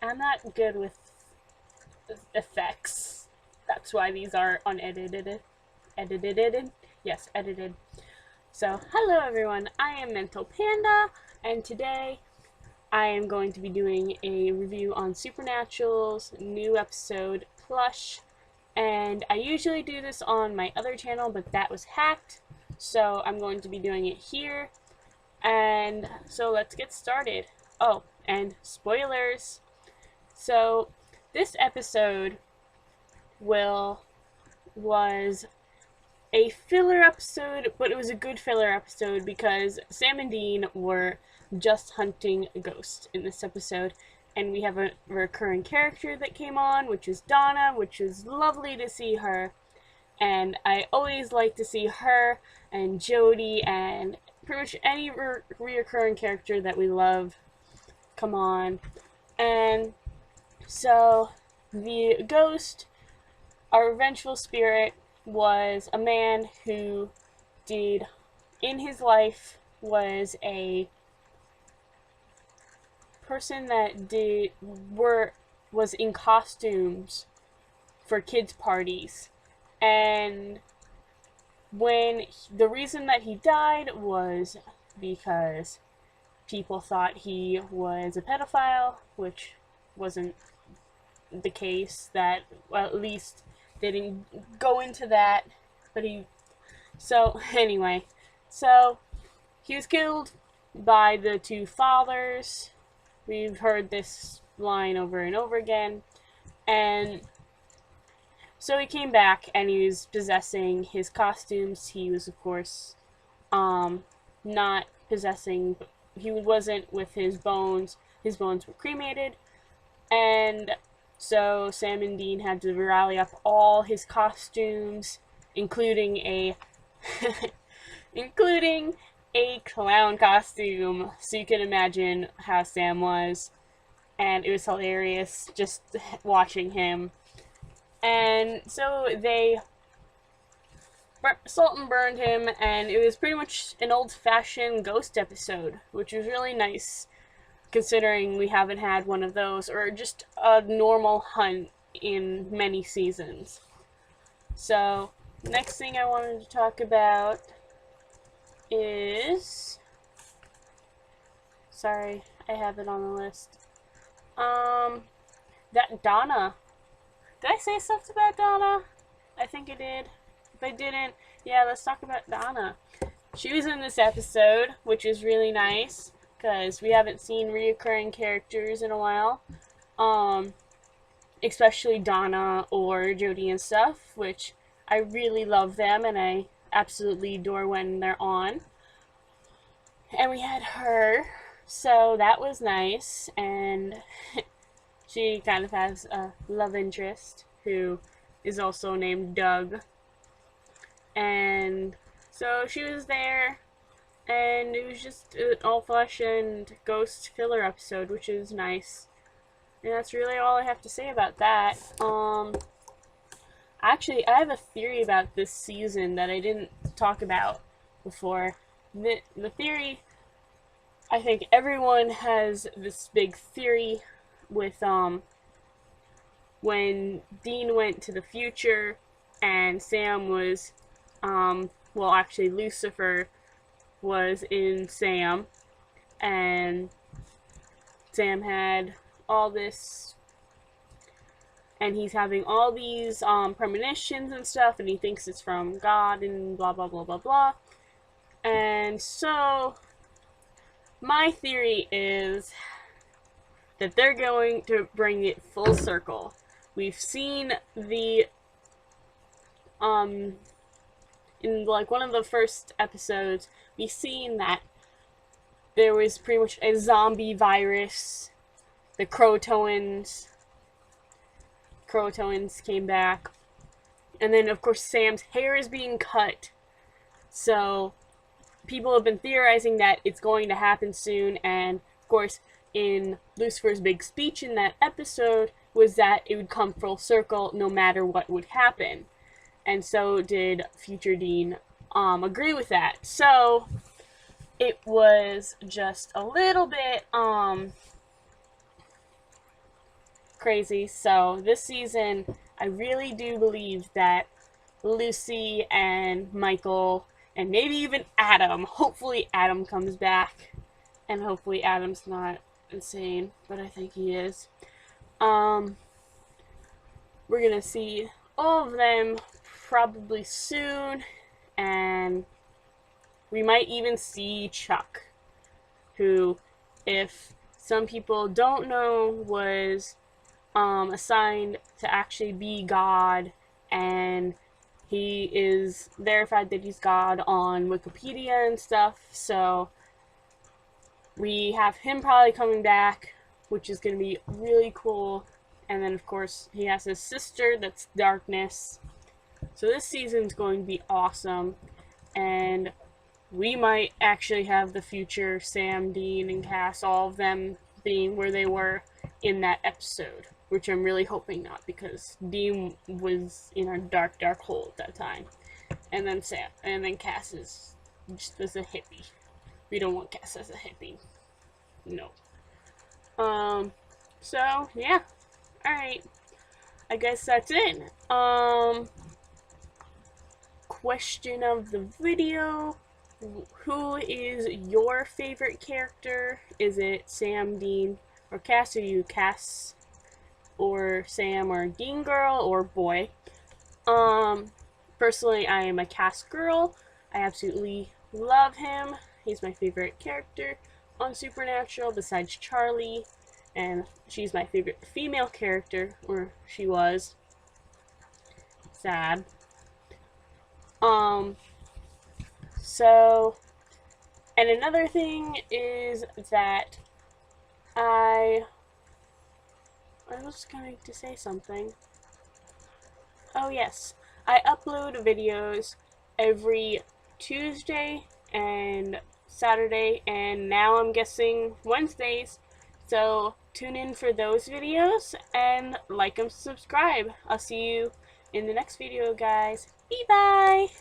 I'm not good with effects. That's why these are unedited. Edited? Yes, edited. So, hello everyone, I am Mental Panda, and today I am going to be doing a review on Supernatural's new episode, Plush. And I usually do this on my other channel, but that was hacked, so I'm going to be doing it here. And so let's get started. Oh, and spoilers! So, this episode was a filler episode, but it was a good filler episode because Sam and Dean were just hunting a ghost in this episode, and we have a recurring character that came on, which is Donna, which is lovely to see her, and I always like to see her and Jody and pretty much any reoccurring character that we love come on. And so the ghost, our vengeful spirit, was a man who in his life was a person that was in costumes for kids' parties, and the reason that he died was because people thought he was a pedophile, which wasn't the case. That, well, at least they didn't go into that, but so he was killed by the two fathers. We've heard this line over and over again, and so he came back and he was possessing his costumes. He was, of course, not possessing, he wasn't with his bones. His bones were cremated, and so Sam and Dean had to rally up all his costumes, including a including a clown costume, so you can imagine how Sam was, and it was hilarious just watching him. And so they salt and burned him, and it was pretty much an old-fashioned ghost episode, which was really nice considering we haven't had one of those, or just a normal hunt, in many seasons. So, next thing I wanted to talk about is... Sorry, I have it on the list. That Donna. Did I say something about Donna? I think I did. If I didn't, yeah, let's talk about Donna. She was in this episode, which is really nice, because we haven't seen reoccurring characters in a while, especially Donna or Jody and stuff, which I really love them, and I absolutely adore when they're on. And we had her, so that was nice, and she kind of has a love interest who is also named Doug. And so she was there, and it was just an all-fashioned ghost filler episode, which is nice. And that's really all I have to say about that. Actually, I have a theory about this season that I didn't talk about before. The theory, I think everyone has this big theory with, when Dean went to the future, and Sam was, well, actually, Lucifer was in Sam, and Sam had all this, and he's having all these premonitions and stuff, and he thinks it's from God and blah blah blah blah blah. And so my theory is that they're going to bring it full circle. We've seen the in like one of the first episodes, we've seen that there was pretty much a zombie virus. The Croatoans came back. And then, of course, Sam's hair is being cut. So, people have been theorizing that it's going to happen soon. And, of course, in Lucifer's big speech in that episode was that it would come full circle no matter what would happen. And so did future Dean agree with that. So, it was just a little bit, crazy. So this season, I really do believe that Lucy and Michael, and maybe even Adam, hopefully Adam comes back, and hopefully Adam's not insane, but I think he is. We're gonna see all of them probably soon, and we might even see Chuck, who, if some people don't know, was assigned to actually be God, and he is verified that he's God on Wikipedia and stuff, so we have him probably coming back, which is going to be really cool. And then, of course, he has his sister that's Darkness. So this season's going to be awesome, and we might actually have the future Sam, Dean, and Cass, all of them being where they were in that episode, which I'm really hoping not, because Dean was in a dark, dark hole at that time, and then Cass is just as a hippie. We don't want Cass as a hippie. No. So yeah. Alright. I guess that's it. Question of the video. Who is your favorite character? Is it Sam, Dean, or Cass? Are you Cass or Sam or Dean girl or boy? Personally, I am a Cass girl. I absolutely love him. He's my favorite character on Supernatural besides Charlie, and she's my favorite female character, or she was. Sad. So, and another thing is that I was going to say something. Oh yes, I upload videos every Tuesday and Saturday, and now I'm guessing Wednesdays. So tune in for those videos, and like and subscribe. I'll see you in the next video, guys. Bye bye!